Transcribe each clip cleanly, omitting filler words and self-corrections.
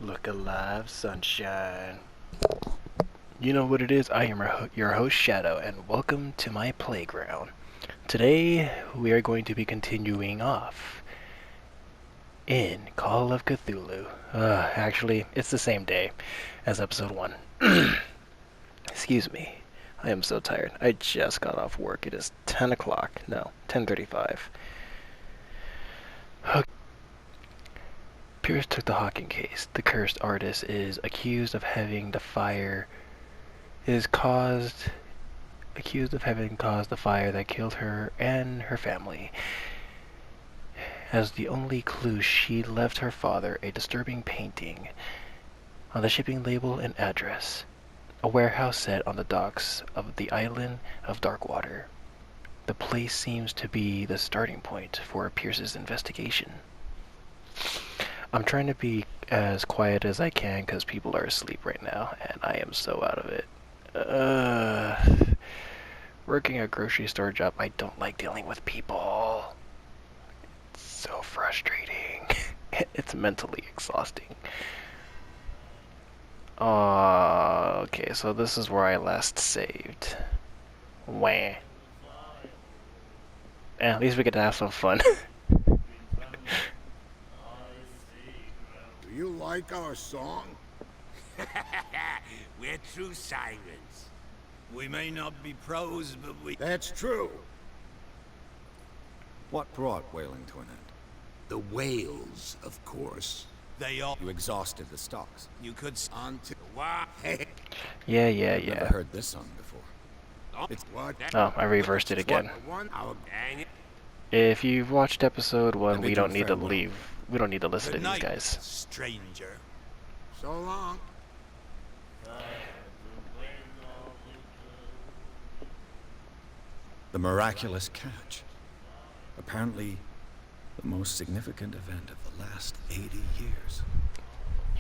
Look alive, sunshine. You know what it is? I am your host, Shadow, and welcome to my playground. Today, we are going to be continuing off in Call of Cthulhu. Actually, it's the same day as episode 1. Excuse me. I am so tired. I just got off work. It is 10 o'clock. No, 10:35. Pierce took the Hawking case. The cursed artist is accused of having the fire accused of having caused the fire that killed her and her family. As the only clue, she left her father a disturbing painting on the shipping label and address, a warehouse set on the docks of the island of Darkwater. The place seems to be the starting point for Pierce's investigation. I'm trying to be as quiet as I can because people are asleep right now, and I am so out of it. Working a grocery store job, I don't like dealing with people. It's so frustrating. It's mentally exhausting. Okay, so this is where I last saved. Wah. At least we get to have some fun. Do you like our song? We're true sirens. We may not be pros, but we... That's true. What brought whaling to an end? The whales, of course. They all... You exhausted the stocks. You could... On to... What? Yeah. Never heard this song before. It's What? Oh, I reversed it again. Our gang... If you've watched episode 1, Let me we do don't need to farewell. leave. We don't need to listen to Good these night, guys. stranger. So long. The miraculous catch. Apparently, the most significant event of the last 80 years.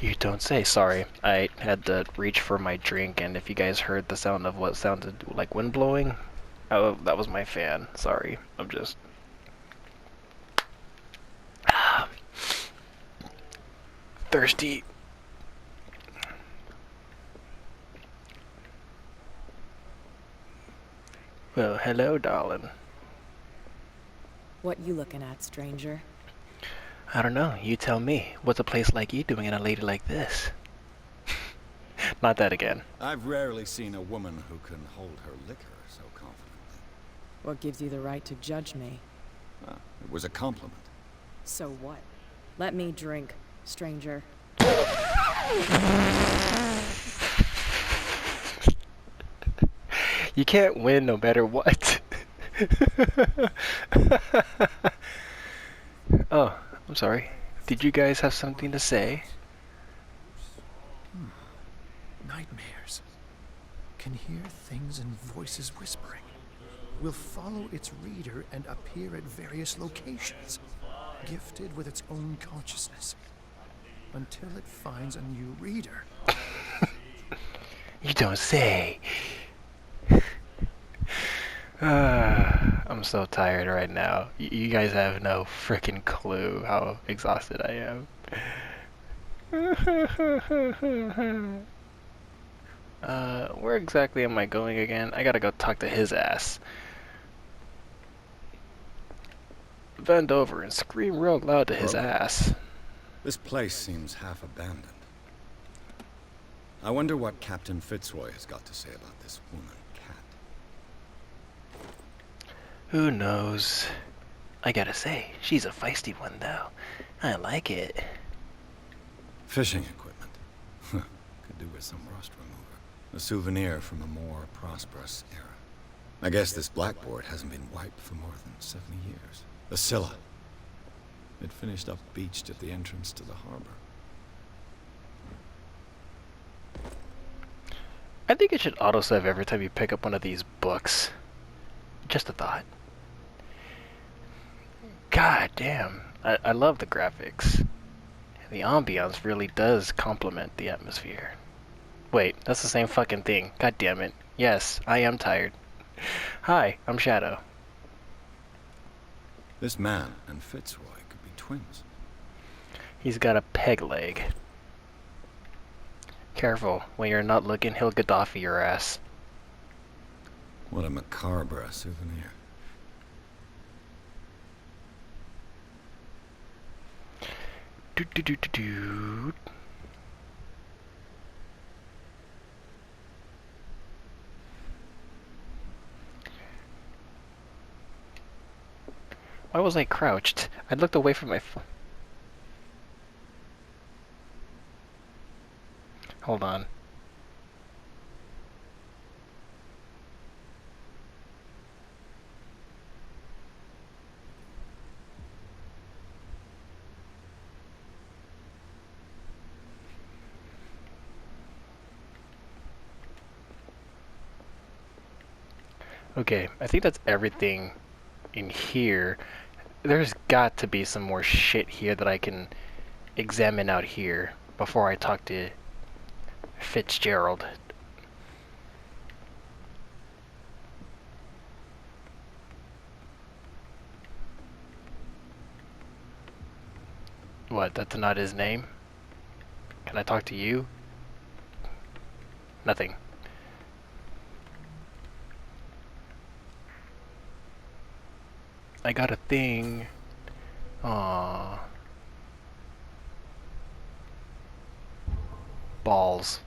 You don't say. Sorry, I had to reach for my drink, and if you guys heard the sound of what sounded like wind blowing, oh, that was my fan. Sorry, I'm just... thirsty. Well, hello, darling. What you looking at, stranger? I don't know. You tell me. What's a place like you doing in a lady like this? Not that again. I've rarely seen a woman who can hold her liquor so confidently. What gives you the right to judge me? It was a compliment. So what? Let me drink, stranger. You can't win no matter what. Oh, I'm sorry. Did you guys have something to say? Nightmares. Can hear things and voices whispering. Will follow its reader and appear at various locations, gifted with its own consciousness, until it finds a new reader. You don't say. I'm so tired right now. You guys have no freaking clue how exhausted I am. Where exactly am I going again? I gotta go talk to his ass. Bend over and scream real loud to his ass. This place seems half abandoned. I wonder what Captain Fitzroy has got to say about this woman cat. Who knows? I gotta say, she's a feisty one though. I like it. Fishing equipment. Could do with some rust remover. A souvenir from a more prosperous era. I guess this blackboard hasn't been wiped for more than 70 years. The Scylla. It finished up beached at the entrance to the harbor. I think it should autosave every time you pick up one of these books. Just a thought. God damn. I love the graphics. The ambiance really does complement the atmosphere. Wait, that's the same fucking thing. God damn it. Yes, I am tired. Hi, I'm Shadow. This man and Fitzroy could be twins. He's got a peg leg. Careful, when you're not looking, he'll Gaddafi your ass. What a macabre souvenir. Doot doot doot doot doot. Why was I crouched? I looked away from my phone. Hold on. Okay, I think that's everything in here. There's got to be some more shit here that I can examine out here before I talk to Fitzgerald. What, that's not his name? Can I talk to you? Nothing. I got a thing. Aww. Balls.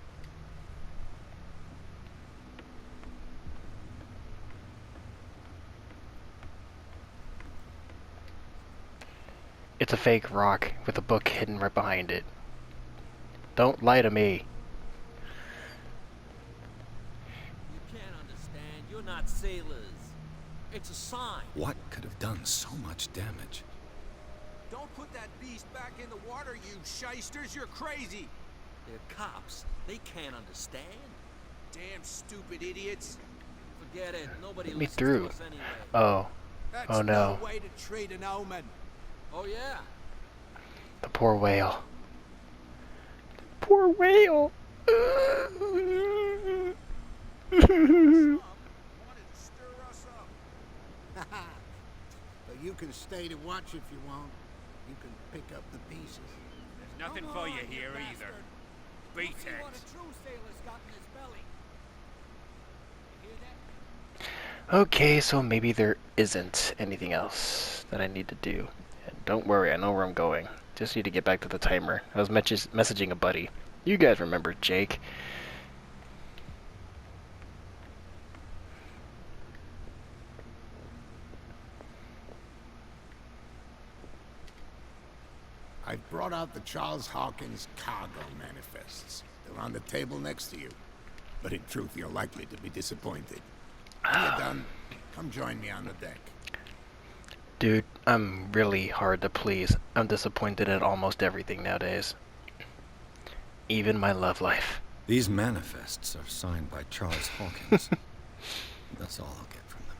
It's a fake rock with a book hidden right behind it. Don't lie to me. You can't understand. You're not sailors. It's a sign. What could have done so much damage? Don't put that beast back in the water, you shysters. You're crazy. They're cops. They can't understand. Damn stupid idiots. Forget it. Nobody Let me listens through. to us anyway. Oh. That's Oh, no. way to treat an omen. Oh, yeah? The poor whale. Poor whale. Wanted to stir us up. But you can stay to watch if you want. You can pick up the pieces. There's nothing for you here either. Beat it. What a true sailor's got in his belly. You hear that? Okay, so maybe there isn't anything else that I need to do. And don't worry, I know where I'm going. Just need to get back to the timer. I was messaging a buddy. You guys remember Jake. I've brought out the Charles Hawkins cargo manifests. They're on the table next to you. But in truth, you're likely to be disappointed. When you're done, come join me on the deck. Dude, I'm really hard to please. I'm disappointed at almost everything nowadays. Even my love life. These manifests are signed by Charles Hawkins. That's all I'll get from them.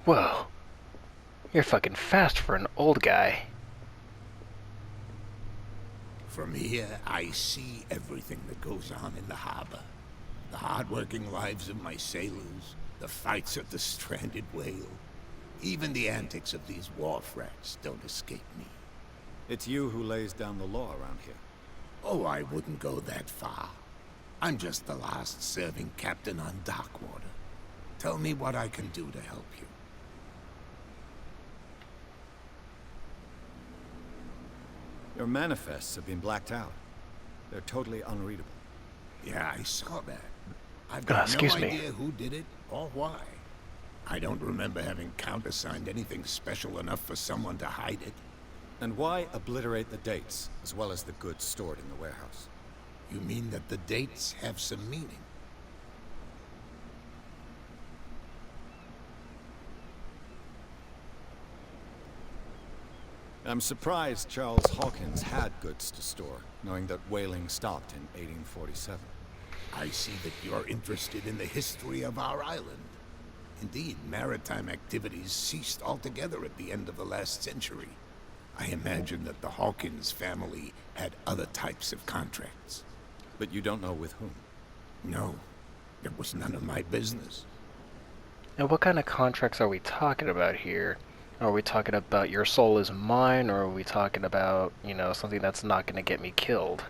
Whoa. You're fucking fast for an old guy. From here, I see everything that goes on in the harbor. The hard-working lives of my sailors, the fights at the stranded whale. Even the antics of these wharf rats don't escape me. It's you who lays down the law around here. Oh, I wouldn't go that far. I'm just the last serving captain on Darkwater. Tell me what I can do to help you. Your manifests have been blacked out. They're totally unreadable. Yeah, I saw that. I've got no excuse me. idea who did it or why. I don't remember having countersigned anything special enough for someone to hide it. And why obliterate the dates, as well as the goods stored in the warehouse? You mean that the dates have some meaning? I'm surprised Charles Hawkins had goods to store, knowing that whaling stopped in 1847. I see that you're interested in the history of our island. Indeed, maritime activities ceased altogether at the end of the last century. I imagine that the Hawkins family had other types of contracts. But you don't know with whom. No. It was none of my business. And what kind of contracts are we talking about here? Are we talking about your soul is mine, or are we talking about, something that's not going to get me killed?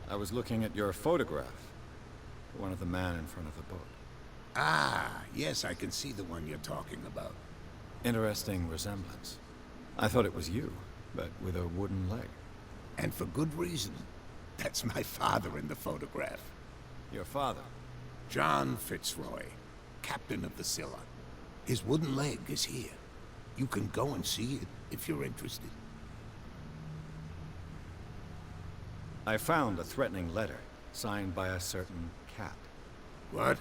I was looking at your photograph. One of the man in front of the boat. Ah, yes, I can see the one you're talking about. Interesting resemblance. I thought it was you, but with a wooden leg. And for good reason. That's my father in the photograph. Your father? John Fitzroy, captain of the Scylla. His wooden leg is here. You can go and see it if you're interested. I found a threatening letter, signed by a certain cat. What?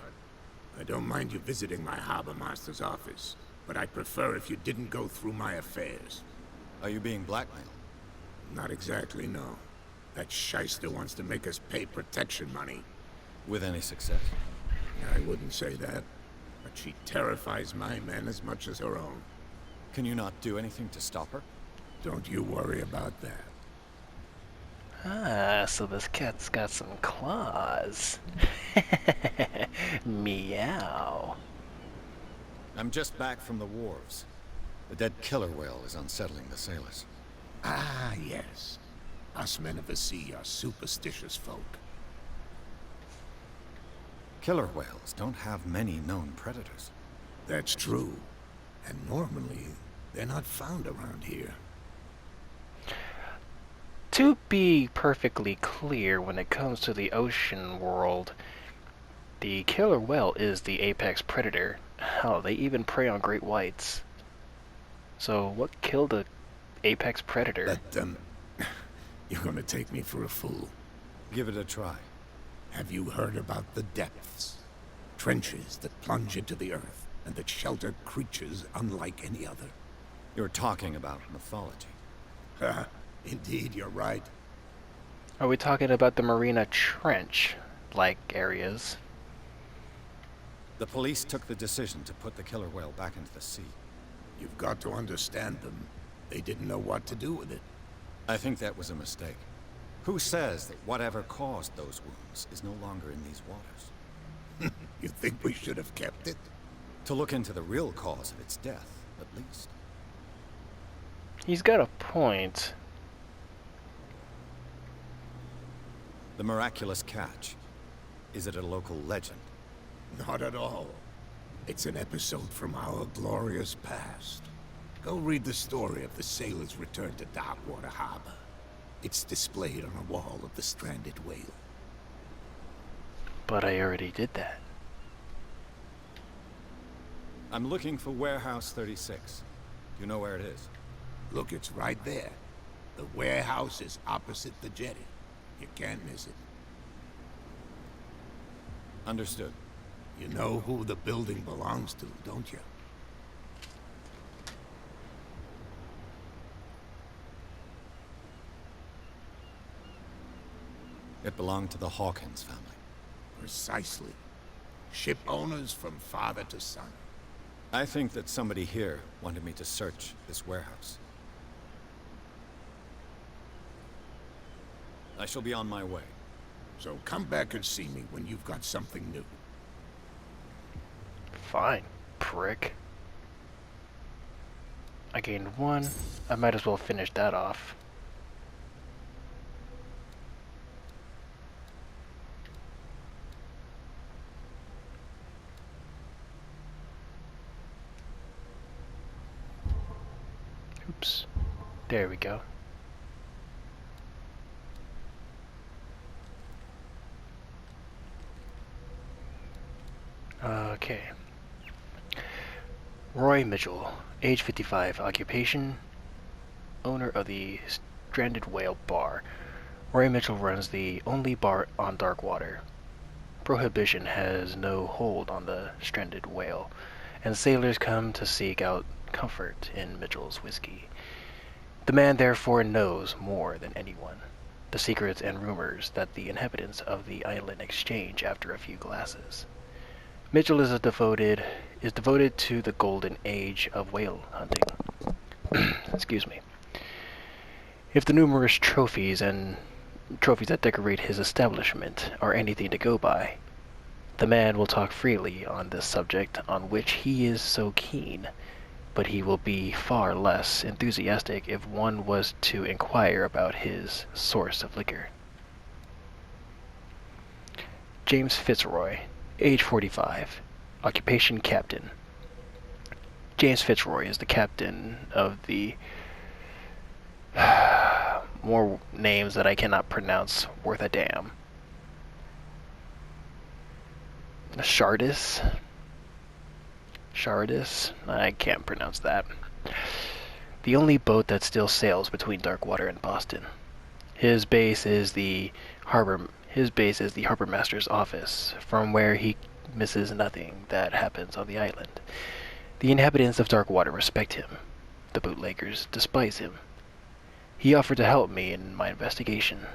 I don't mind you visiting my harbor master's office, but I'd prefer if you didn't go through my affairs. Are you being blackmailed? Not exactly, no. That shyster wants to make us pay protection money. With any success? I wouldn't say that, but she terrifies my men as much as her own. Can you not do anything to stop her? Don't you worry about that. Ah, so this cat's got some claws. Meow. I'm just back from the wharves. The dead killer whale is unsettling the sailors. Ah, yes. Us men of the sea are superstitious folk. Killer whales don't have many known predators. That's true. And normally, they're not found around here. To be perfectly clear, when it comes to the ocean world, the killer whale is the apex predator. Hell, they even prey on great whites. So what killed the apex predator? Let them... You're gonna take me for a fool. Give it a try. Have you heard about the depths? Trenches that plunge into the earth and that shelter creatures unlike any other. You're talking about mythology. Ha! Indeed, you're right. Are we talking about the Marina Trench-like areas? The police took the decision to put the killer whale back into the sea. You've got to understand them. They didn't know what to do with it. I think that was a mistake. Who says that whatever caused those wounds is no longer in these waters? You think we should have kept it? To look into the real cause of its death, at least. He's got a point. The miraculous catch. Is it a local legend? Not at all. It's an episode from our glorious past. Go read the story of the sailor's return to Darkwater Harbor. It's displayed on a wall of the stranded whale. But I already did that. I'm looking for Warehouse 36. Do you know where it is? Look, it's right there. The warehouse is opposite the jetty. You can't miss it. Understood. You know who the building belongs to, don't you? It belonged to the Hawkins family. Precisely. Ship owners from father to son. I think that somebody here wanted me to search this warehouse. I shall be on my way. So come back and see me when you've got something new. Fine, prick. I gained one. I might as well finish that off. Oops. There we go. Okay. Roy Mitchell, age 55, occupation, owner of the Stranded Whale Bar. Roy Mitchell runs the only bar on Darkwater. Prohibition has no hold on the stranded whale, and sailors come to seek out comfort in Mitchell's whiskey. The man therefore knows more than anyone, the secrets and rumors that the inhabitants of the island exchange after a few glasses. Mitchell is devoted to the golden age of whale hunting. Excuse me. If the numerous trophies and trophies that decorate his establishment are anything to go by. The man will talk freely on this subject on which he is so keen, but he will be far less enthusiastic if one was to inquire about his source of liquor. James Fitzroy, age 45, occupation captain. James Fitzroy is the captain of the more names that I cannot pronounce worth a damn. Shardis? Shardis? I can't pronounce that. The only boat that still sails between Darkwater and Boston. His base is the harbor master's office, from where he misses nothing that happens on the island. The inhabitants of Darkwater respect him. The bootleggers despise him. He offered to help me in my investigation.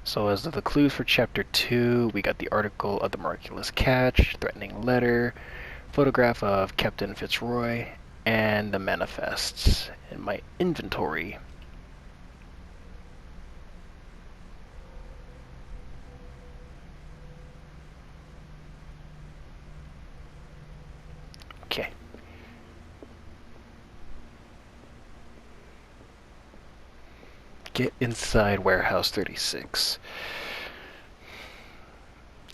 So as of the clues for Chapter 2, we got the article of the miraculous catch, threatening letter, photograph of Captain Fitzroy, and the manifests in my inventory. Okay. Get inside Warehouse 36.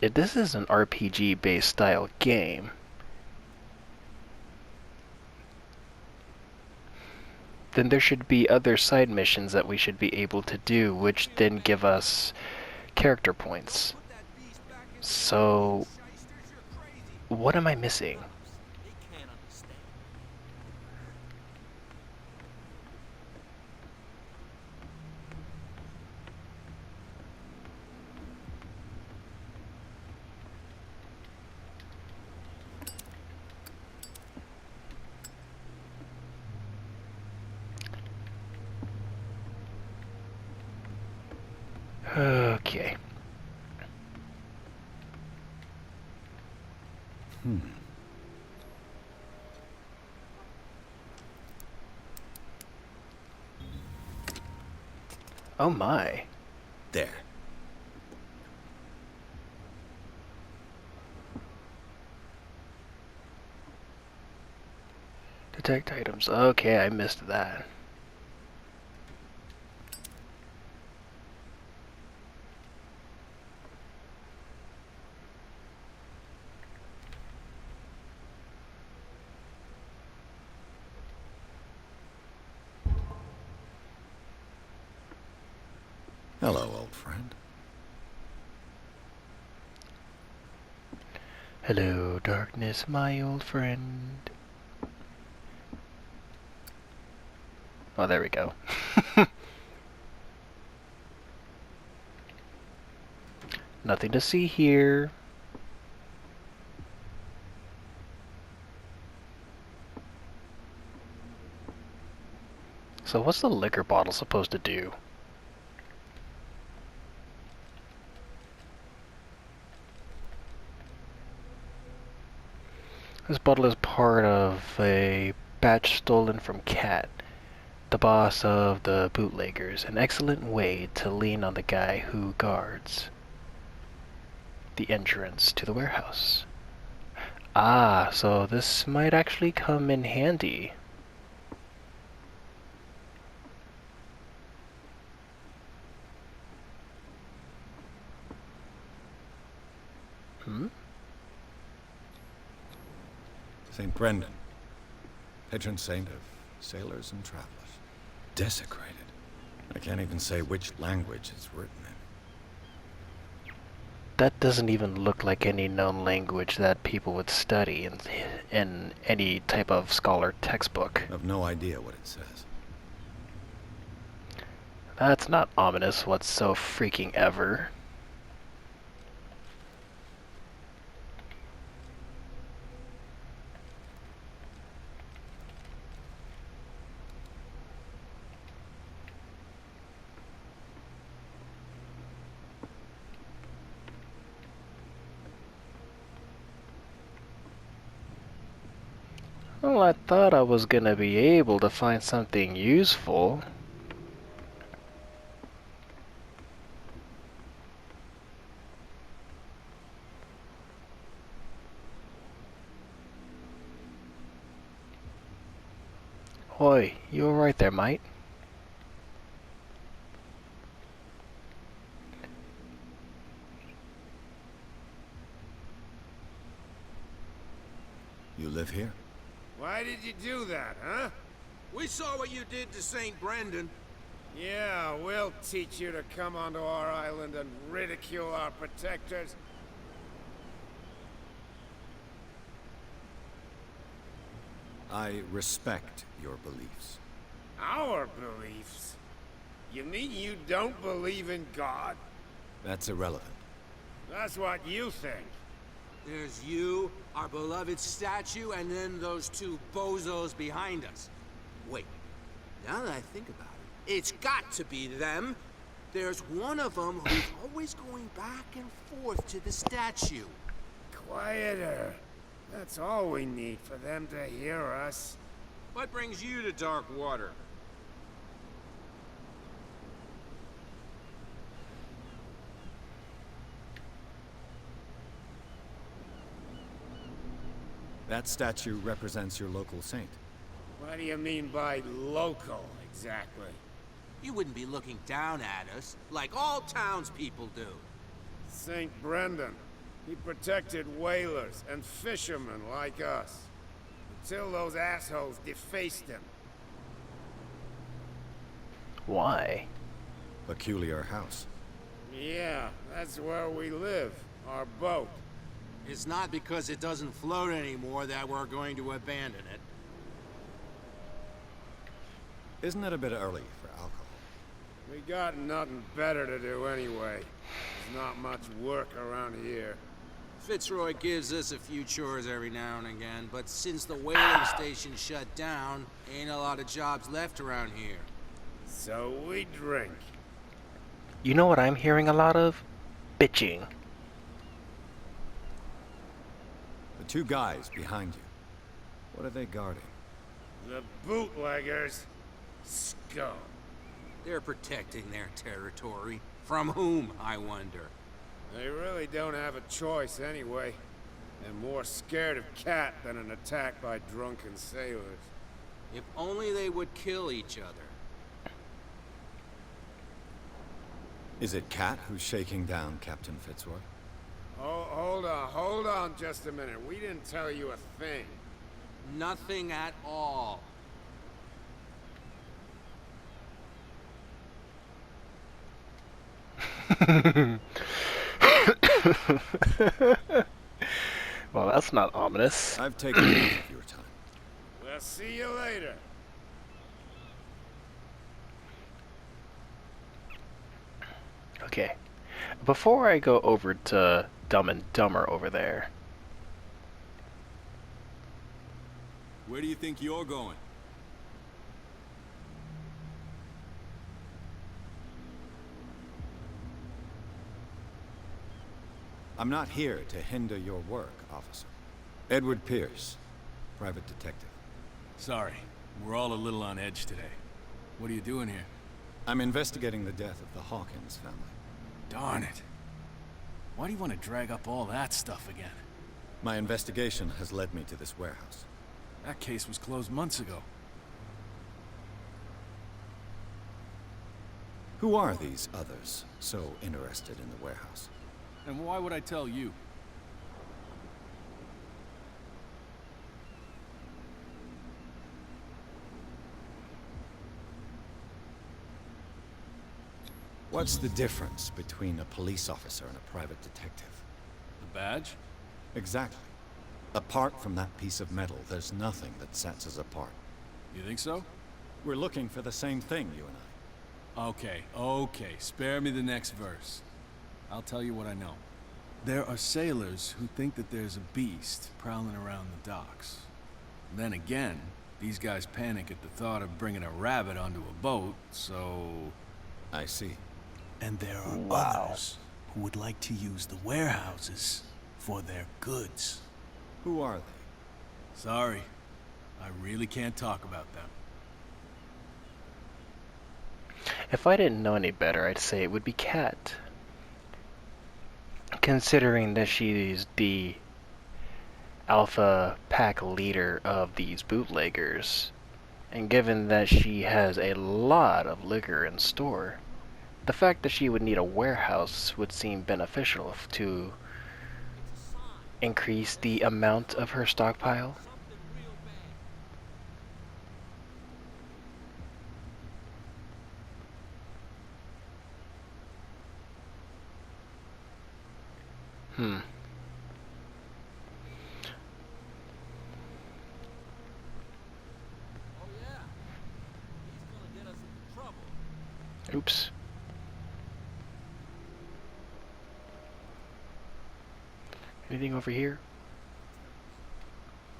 If this is an RPG-based style game, then there should be other side missions that we should be able to do, which then give us character points. Put that beast back in the So, shysters, you're crazy. what am I missing? They can't understand. Okay. Oh my. There. Detect items. Okay, I missed that. Hello, old friend. Hello, darkness, my old friend. Oh, there we go. Nothing to see here. So what's the liquor bottle supposed to do? This bottle is part of a batch stolen from Cat, the boss of the bootleggers. An excellent way to lean on the guy who guards the entrance to the warehouse. Ah, so this might actually come in handy. Hmm? St. Brendan, patron saint of sailors and travelers. Desecrated. I can't even say which language it's written in. That doesn't even look like any known language that people would study in any type of scholar textbook. I've no idea what it says. That's not ominous what's so freaking ever. Well, I thought I was gonna be able to find something useful. Oi, you alright there, mate? You live here? Why did you do that, huh? We saw what you did to St. Brendan. Yeah, we'll teach you to come onto our island and ridicule our protectors. I respect your beliefs. Our beliefs? You mean you don't believe in God? That's irrelevant. That's what you think. There's you, our beloved statue, and then those two bozos behind us. Wait, now that I think about it, it's got to be them. There's one of them who's always going back and forth to the statue. Quieter. That's all we need for them to hear us. What brings you to dark water? That statue represents your local saint. What do you mean by local, exactly? You wouldn't be looking down at us, like all townspeople do. St. Brendan. He protected whalers and fishermen like us. Until those assholes defaced him. Why? Peculiar house. Yeah, that's where we live. Our boat. It's not because it doesn't float anymore that we're going to abandon it. Isn't it a bit early for alcohol? We got nothing better to do anyway. There's not much work around here. Fitzroy gives us a few chores every now and again, but since the whaling station shut down, ain't a lot of jobs left around here. So we drink. You know what I'm hearing a lot of? Bitching. The two guys behind you. What are they guarding? The bootleggers. Scum. They're protecting their territory. From whom, I wonder? They really don't have a choice anyway. They're more scared of Cat than an attack by drunken sailors. If only they would kill each other. Is it Cat who's shaking down Captain Fitzroy? Oh, hold on just a minute. We didn't tell you a thing. Nothing at all. Well, that's not ominous. I've taken enough of your time. We'll see you later. Okay. Before I go over to Dumb and Dumber over there, Where do you think you're going? I'm not here to hinder your work, officer. Edward Pierce, private detective. Sorry, we're all a little on edge today. What are you doing here? I'm investigating the death of the Hawkins family. Darn it. Why do you want to drag up all that stuff again? My investigation has led me to this warehouse. That case was closed months ago. Who are these others so interested in the warehouse? And why would I tell you? What's the difference between a police officer and a private detective? The badge? Exactly. Apart from that piece of metal, there's nothing that sets us apart. You think so? We're looking for the same thing, you and I. Okay. Spare me the next verse. I'll tell you what I know. There are sailors who think that there's a beast prowling around the docks. Then again, these guys panic at the thought of bringing a rabbit onto a boat, so... I see. And there are others who would like to use the warehouses for their goods. Who are they? Sorry, I really can't talk about them. If I didn't know any better, I'd say it would be Kat. Considering that she's the alpha pack leader of these bootleggers, and given that she has a lot of liquor in store, the fact that she would need a warehouse would seem beneficial to increase the amount of her stockpile. Something real bad. Hmm. Oh yeah. He's gonna get us into trouble. Oops. Anything over here?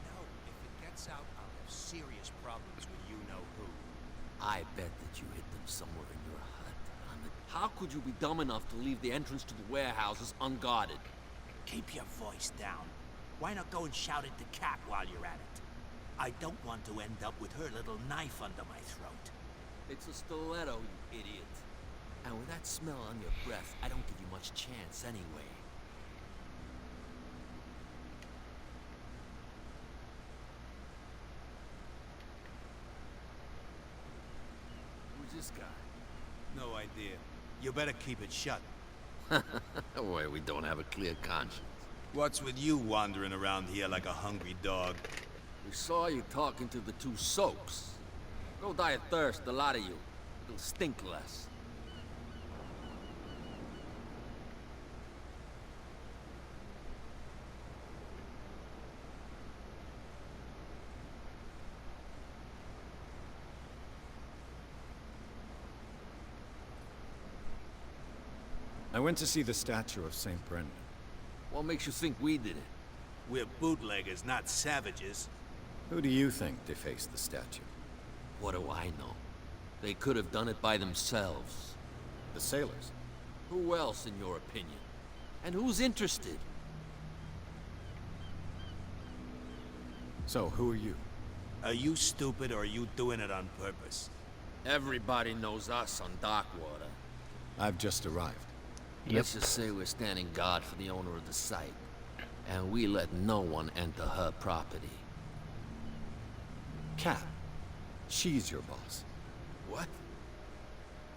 No, if it gets out, I'll have serious problems with you-know-who. I bet that you hid them somewhere in your hut. How could you be dumb enough to leave the entrance to the warehouses unguarded? Keep your voice down. Why not go and shout at the cat while you're at it? I don't want to end up with her little knife under my throat. It's a stiletto, you idiot. And with that smell on your breath, I don't give you much chance anyway. Who's this guy? No idea. You better keep it shut. Boy, we don't have a clear conscience. What's with you wandering around here like a hungry dog? We saw you talking to the two soaps. Go die of thirst, a lot of you. It'll stink less. I went to see the statue of St. Brendan. What makes you think we did it? We're bootleggers, not savages. Who do you think defaced the statue? What do I know? They could have done it by themselves. The sailors. Who else, in your opinion? And who's interested? So, who are you? Are you stupid or are you doing it on purpose? Everybody knows us on Darkwater. I've just arrived. Yep. Let's just say we're standing guard for the owner of the site. And we let no one enter her property. Kat. She's your boss. What?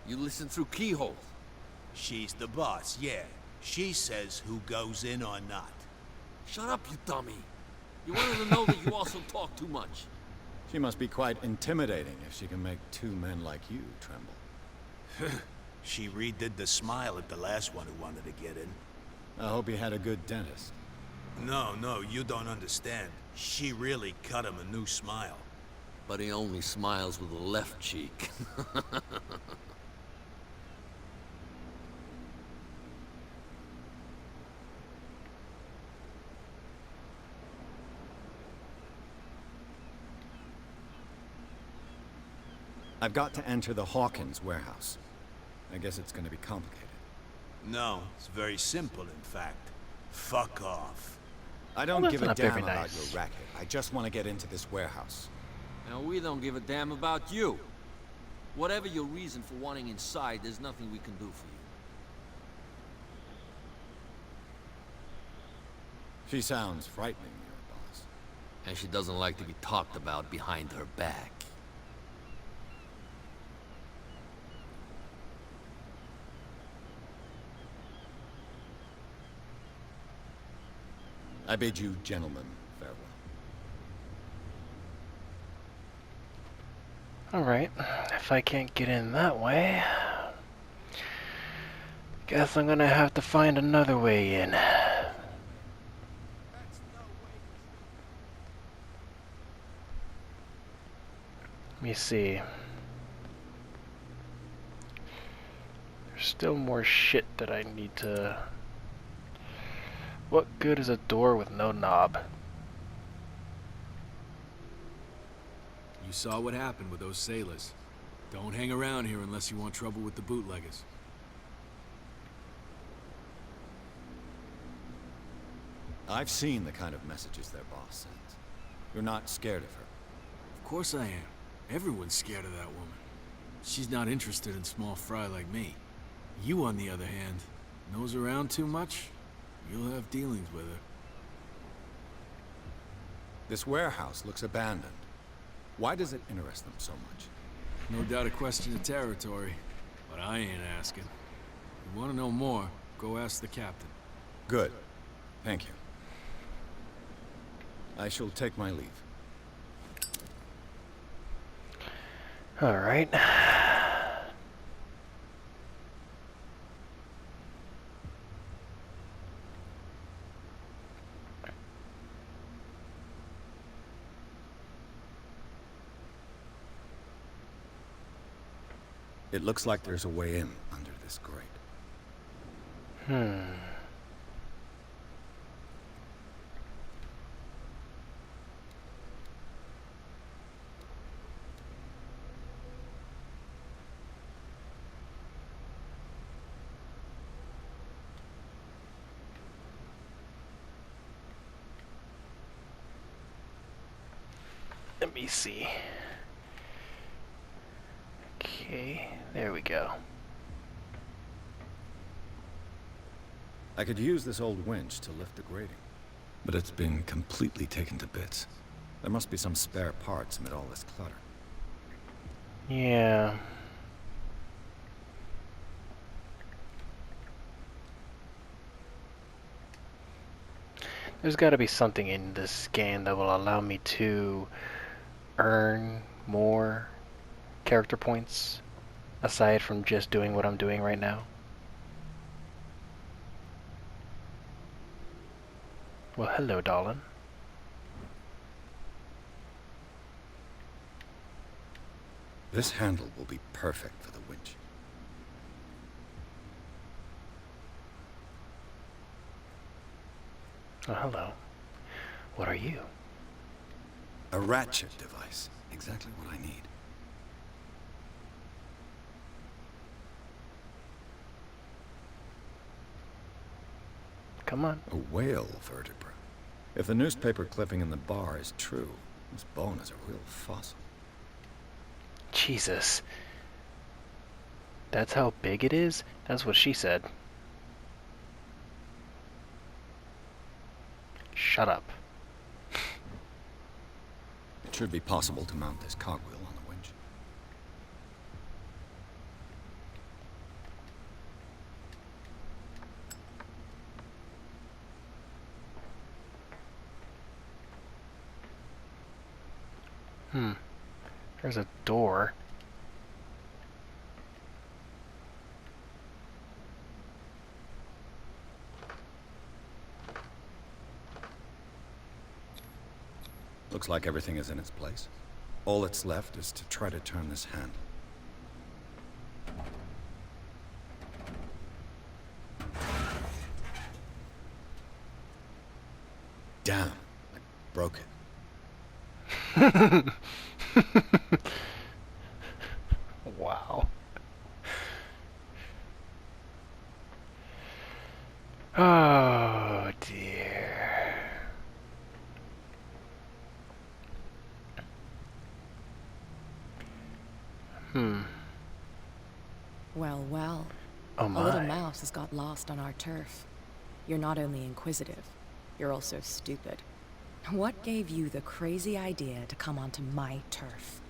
You listen through keyholes. She's the boss, yeah. She says who goes in or not. Shut up, you dummy. You wanted to know that you also talk too much. She must be quite intimidating if she can make two men like you tremble. She redid the smile at the last one who wanted to get in. I hope he had a good dentist. No, you don't understand. She really cut him a new smile. But he only smiles with the left cheek. I've got to enter the Hawkins warehouse. I guess it's gonna be complicated. No, it's very simple, in fact. Fuck off. I don't Well, give a that's not damn very about nice. your racket. I just want to get into this warehouse. And we don't give a damn about you. Whatever your reason for wanting inside, there's nothing we can do for you. She sounds frightening, your boss. And she doesn't like to be talked about behind her back. I bid you gentlemen farewell. Alright, if I can't get in that way, guess I'm gonna have to find another way in. Let me see. There's still more shit that I need to... What good is a door with no knob? You saw what happened with those sailors. Don't hang around here unless you want trouble with the bootleggers. I've seen the kind of messages their boss sends. You're not scared of her. Of course I am. Everyone's scared of that woman. She's not interested in small fry like me. You, on the other hand, nose around too much, you'll have dealings with her. This warehouse looks abandoned. Why does it interest them so much? No doubt a question of territory, but I ain't asking. You want to know more, go ask the captain. Good. Thank you. I shall take my leave. All right. It looks like there's a way in under this grate. Let me see. Okay, there we go. I could use this old winch to lift the grating, but it's been completely taken to bits. There must be some spare parts amid all this clutter. Yeah. There's got to be something in this scan that will allow me to earn more character points aside from just doing what I'm doing right now. Well, hello, darling. This handle will be perfect for the winch. Oh, hello. What are you? A ratchet device. Exactly what I need. Come on. A whale vertebra. If the newspaper clipping in the bar is true, this bone is a real fossil. Jesus. That's how big it is? That's what she said. Shut up. It should be possible to mount this cogwheel on the winch. There's a door. Looks like everything is in its place. All that's left is to try to turn this handle. Damn, I broke it. Wow. Oh dear. Well, well. Oh A little my. mouse has got lost on our turf. You're not only inquisitive, you're also stupid. What gave you the crazy idea to come onto my turf?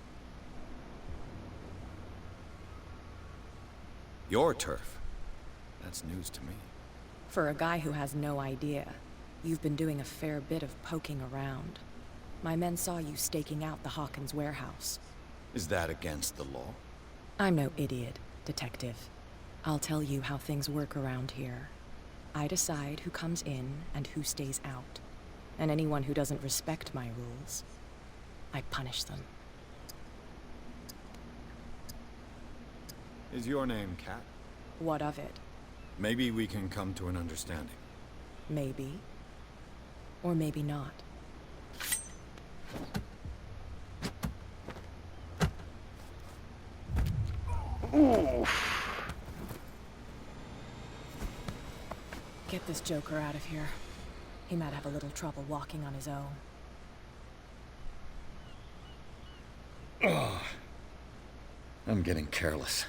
Your turf. That's news to me. For a guy who has no idea, you've been doing a fair bit of poking around. My men saw you staking out the Hawkins warehouse. Is that against the law? I'm no idiot, Detective. I'll tell you how things work around here. I decide who comes in and who stays out. And anyone who doesn't respect my rules, I punish them. Is your name Kat? What of it? Maybe we can come to an understanding. Maybe. Or maybe not. Oof. Get this joker out of here. He might have a little trouble walking on his own. I'm getting careless.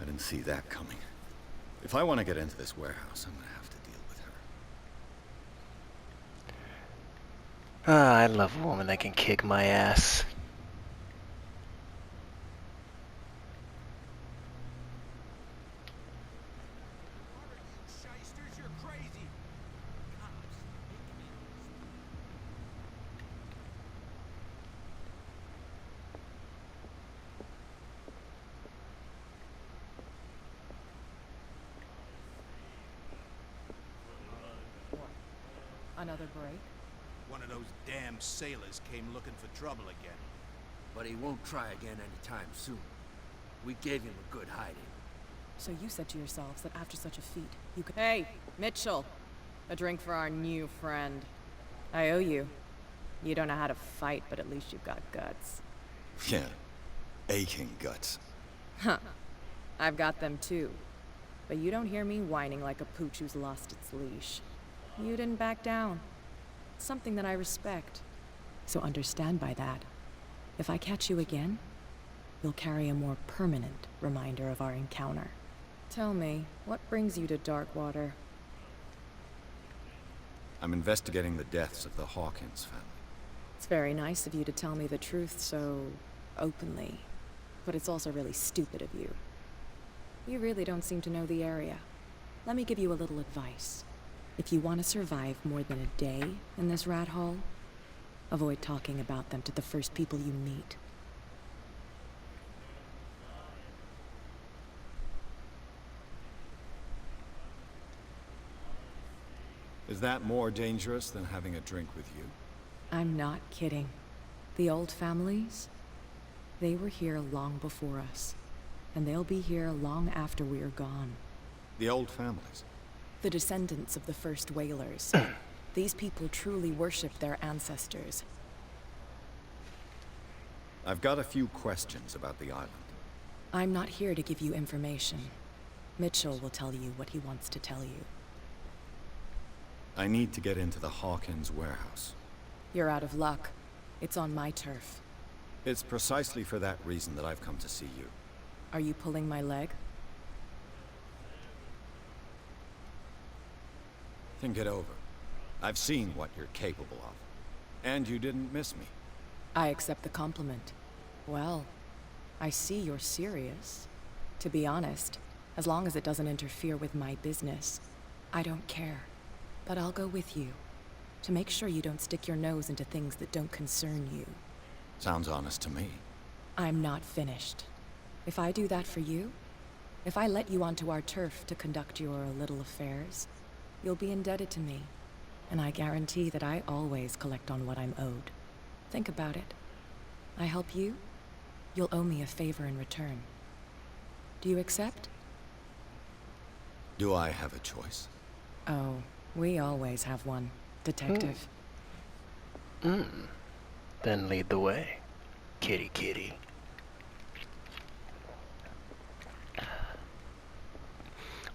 I didn't see that coming. If I want to get into this warehouse, I'm gonna have to deal with her. Ah, I love a woman that can kick my ass. Shysters, you're crazy. Cops. Another break? One of those damn sailors came looking for trouble again. But he won't try again anytime soon. We gave him a good hiding. So you said to yourselves that after such a feat, you could— Hey, Mitchell! A drink for our new friend. I owe you. You don't know how to fight, but at least you've got guts. Yeah, aching guts. Huh. I've got them too. But you don't hear me whining like a pooch who's lost its leash. You didn't back down. Something that I respect. So understand by that, if I catch you again, you'll carry a more permanent reminder of our encounter. Tell me, what brings you to Darkwater? I'm investigating the deaths of the Hawkins family. It's very nice of you to tell me the truth so openly, but it's also really stupid of you. You really don't seem to know the area. Let me give you a little advice. If you want to survive more than a day in this rat hole, avoid talking about them to the first people you meet. Is that more dangerous than having a drink with you? I'm not kidding. The old families, they were here long before us, and they'll be here long after we're gone. The old families? The descendants of the first whalers. These people truly worship their ancestors. I've got a few questions about the island. I'm not here to give you information. Mitchell will tell you what he wants to tell you. I need to get into the Hawkins warehouse. You're out of luck. It's on my turf. It's precisely for that reason that I've come to see you. Are you pulling my leg? Think it over. I've seen what you're capable of. And you didn't miss me. I accept the compliment. Well, I see you're serious. To be honest, as long as it doesn't interfere with my business, I don't care. But I'll go with you, to make sure you don't stick your nose into things that don't concern you. Sounds honest to me. I'm not finished. If I do that for you, if I let you onto our turf to conduct your little affairs, you'll be indebted to me, and I guarantee that I always collect on what I'm owed. Think about it. I help you, you'll owe me a favor in return. Do you accept? Do I have a choice? Oh, we always have one, Detective. Then lead the way, kitty kitty.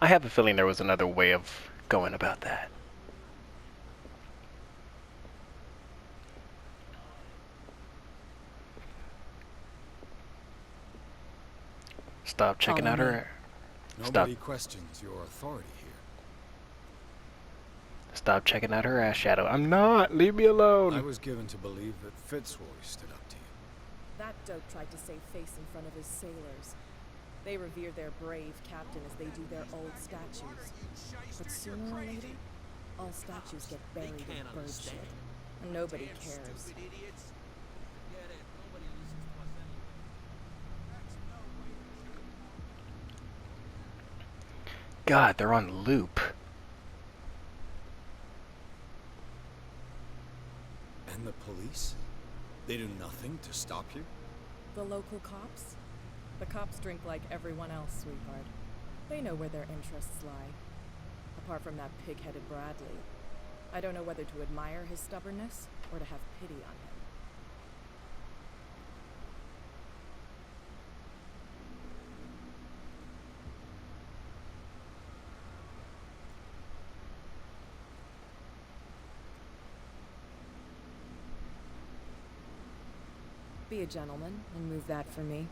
I have a feeling there was another way of going about that. Stop checking out her. Nobody questions your authority here. Stop checking out her ass shadow. I'm not. Leave me alone. I was given to believe that Fitzroy stood up to you. That dope tried to save face in front of his sailors. They revere their brave captain as they do their old statues. But sooner or later, all statues get buried in bird shit. And nobody cares. God, they're on loop. And the police? They do nothing to stop you? The local cops? The cops drink like everyone else, sweetheart. They know where their interests lie. Apart from that pig-headed Bradley. I don't know whether to admire his stubbornness or to have pity on him. Be a gentleman and move that for me.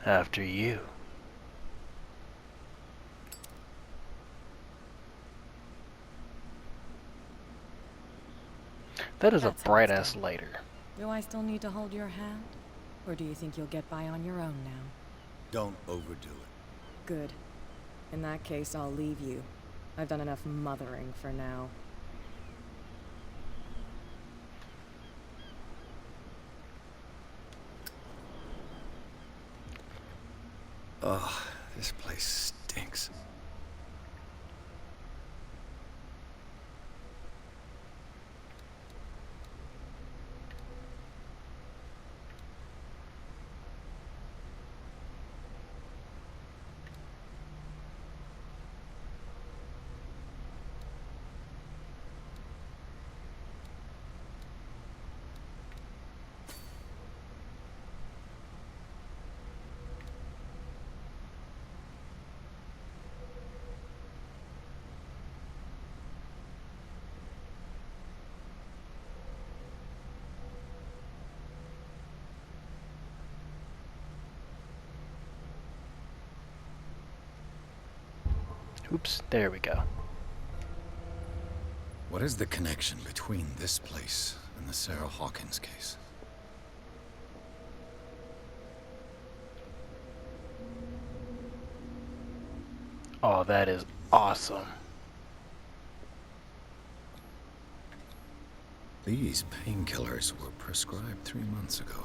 After you. That is a That's how it's bright-ass done. lighter. Do I still need to hold your hand? Or do you think you'll get by on your own now? Don't overdo it. Good. In that case, I'll leave you. I've done enough mothering for now. Ugh, this place stinks. Oops, there we go. What is the connection between this place and the Sarah Hawkins case? Oh, that is awesome. These painkillers were prescribed 3 months ago.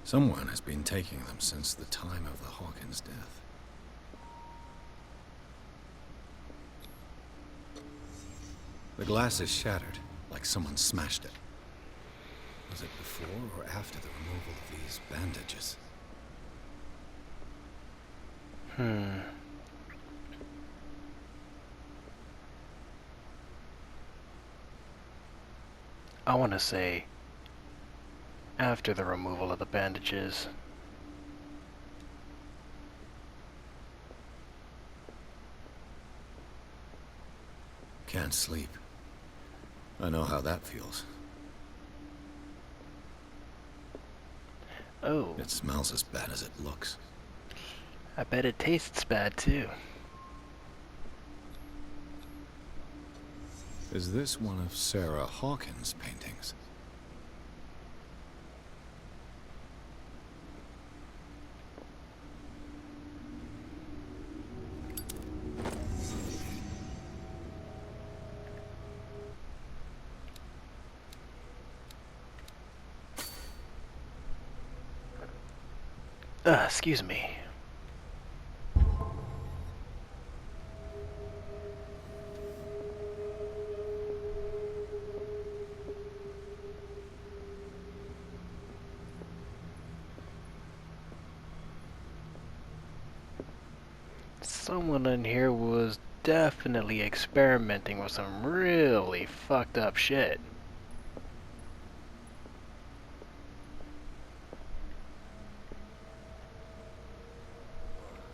Someone has been taking them since the time of the Hawkins death. The glass is shattered, like someone smashed it. Was it before or after the removal of these bandages? I want to say after the removal of the bandages. Can't sleep. I know how that feels. Oh, It smells as bad as it looks. I bet it tastes bad too. Is this one of Sarah Hawkins' paintings? Excuse me. Someone in here was definitely experimenting with some really fucked up shit.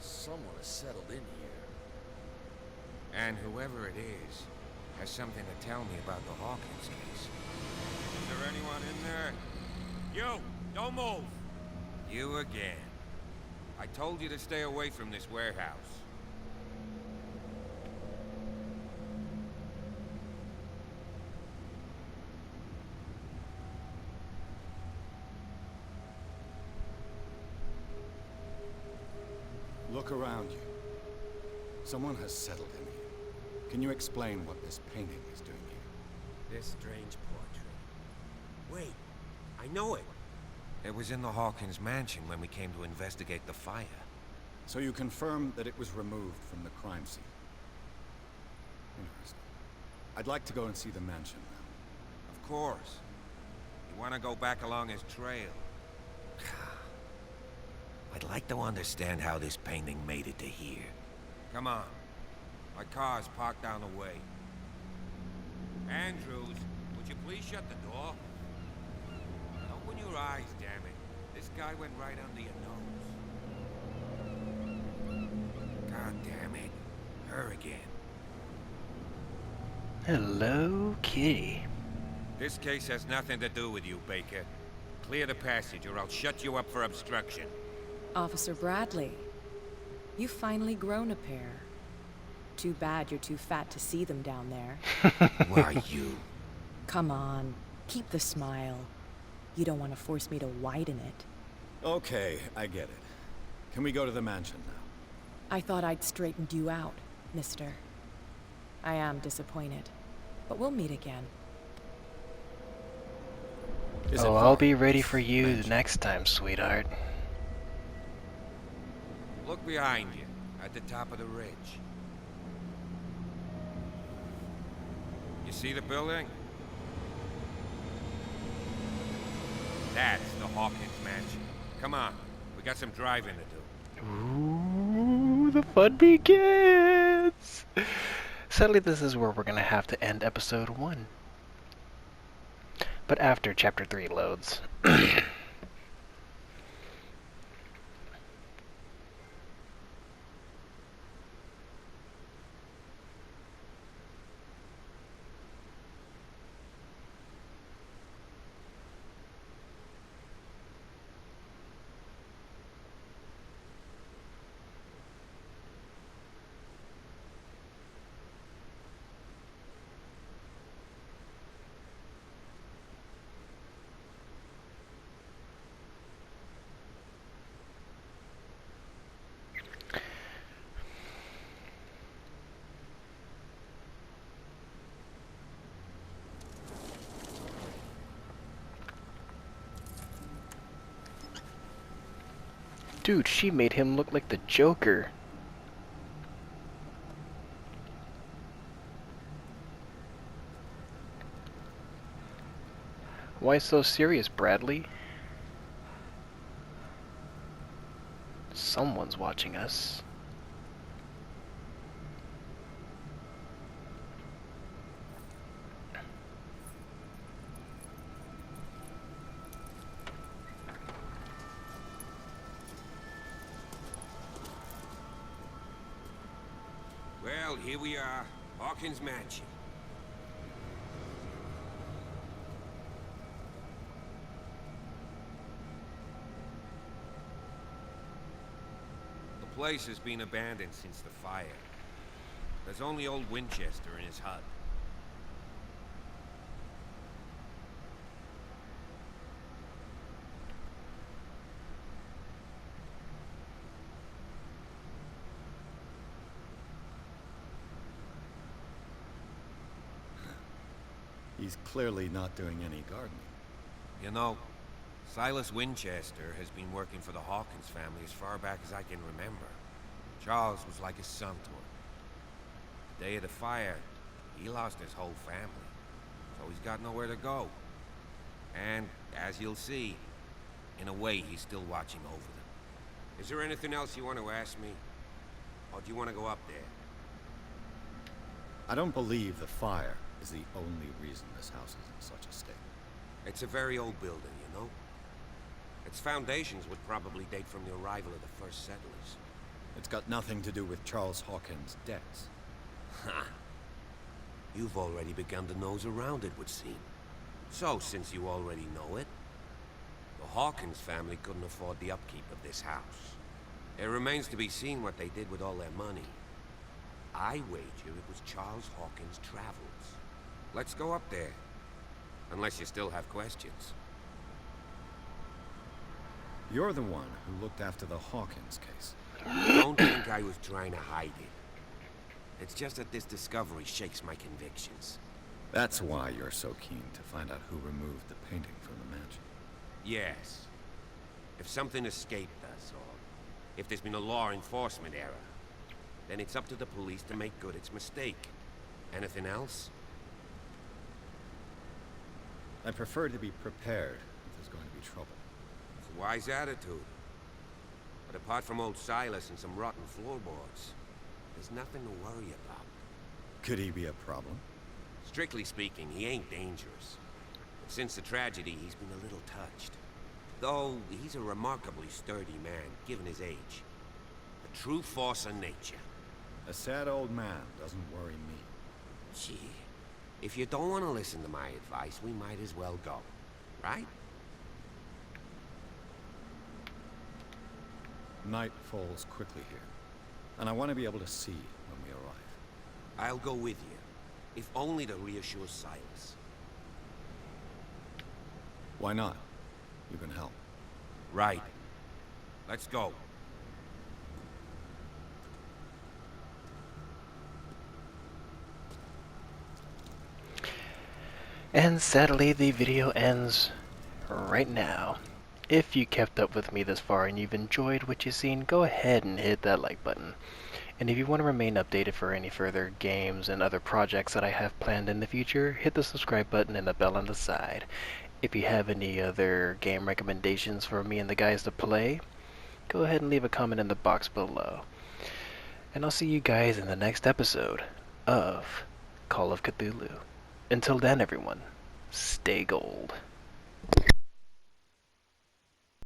Someone has settled in here. And whoever it is has something to tell me about the Hawkins case. Is there anyone in there? You! Don't move! You again. I told you to stay away from this warehouse. Look around you. Someone has settled in here. Can you explain what this painting is doing here? This strange portrait. Wait, I know it. It was in the Hawkins mansion when we came to investigate the fire. So you confirm that it was removed from the crime scene? Interesting. I'd like to go and see the mansion now. Of course. You want to go back along his trail? I'd like to understand how this painting made it to here. Come on. My car's parked down the way. Andrews, would you please shut the door? Open your eyes, damn it. This guy went right under your nose. God damn it. Her again. Hello, kitty. This case has nothing to do with you, Baker. Clear the passage or I'll shut you up for obstruction. Officer Bradley, you've finally grown a pair. Too bad you're too fat to see them down there. Why, you? Come on, keep the smile. You don't want to force me to widen it. Okay, I get it. Can we go to the mansion now? I thought I'd straightened you out, mister. I am disappointed, but we'll meet again. Oh, I'll be ready for you the next time, sweetheart. Look behind you, at the top of the ridge. You see the building? That's the Hawkins mansion. Come on, we got some driving to do. Ooh, the fun begins! Sadly, this is where we're gonna have to end episode 1. But after chapter 3 loads. Dude, she made him look like the Joker. Why so serious, Bradley? Someone's watching us. Well, here we are, Hawkins Mansion. The place has been abandoned since the fire. There's only old Winchester in his hut. He's clearly not doing any gardening. You know, Silas Winchester has been working for the Hawkins family as far back as I can remember. Charles was like his son to him. The day of the fire, he lost his whole family, so he's got nowhere to go. And, as you'll see, in a way, he's still watching over them. Is there anything else you want to ask me? Or do you want to go up there? I don't believe the fire is the only reason this house is in such a state. It's a very old building, you know? Its foundations would probably date from the arrival of the first settlers. It's got nothing to do with Charles Hawkins' debts. Ha! You've already begun to nose around, it would seem. So, since you already know it, the Hawkins family couldn't afford the upkeep of this house. It remains to be seen what they did with all their money. I wager it was Charles Hawkins' travels. Let's go up there. Unless you still have questions. You're the one who looked after the Hawkins case. Don't think I was trying to hide it. It's just that this discovery shakes my convictions. That's why you're so keen to find out who removed the painting from the mansion. Yes. If something escaped us, or if there's been a law enforcement error, then it's up to the police to make good its mistake. Anything else? I prefer to be prepared if there's going to be trouble. It's a wise attitude. But apart from old Silas and some rotten floorboards, there's nothing to worry about. Could he be a problem? Strictly speaking, he ain't dangerous. But since the tragedy, he's been a little touched. Though, he's a remarkably sturdy man, given his age. A true force of nature. A sad old man doesn't worry me. Gee, if you don't want to listen to my advice, we might as well go. Right? Night falls quickly here, and I want to be able to see when we arrive. I'll go with you, if only to reassure Silas. Why not? You can help. Right. Let's go. And sadly, the video ends right now. If you kept up with me this far and you've enjoyed what you've seen, go ahead and hit that like button. And if you want to remain updated for any further games and other projects that I have planned in the future, hit the subscribe button and the bell on the side. If you have any other game recommendations for me and the guys to play, go ahead and leave a comment in the box below. And I'll see you guys in the next episode of Call of Cthulhu. Until then, everyone, stay gold.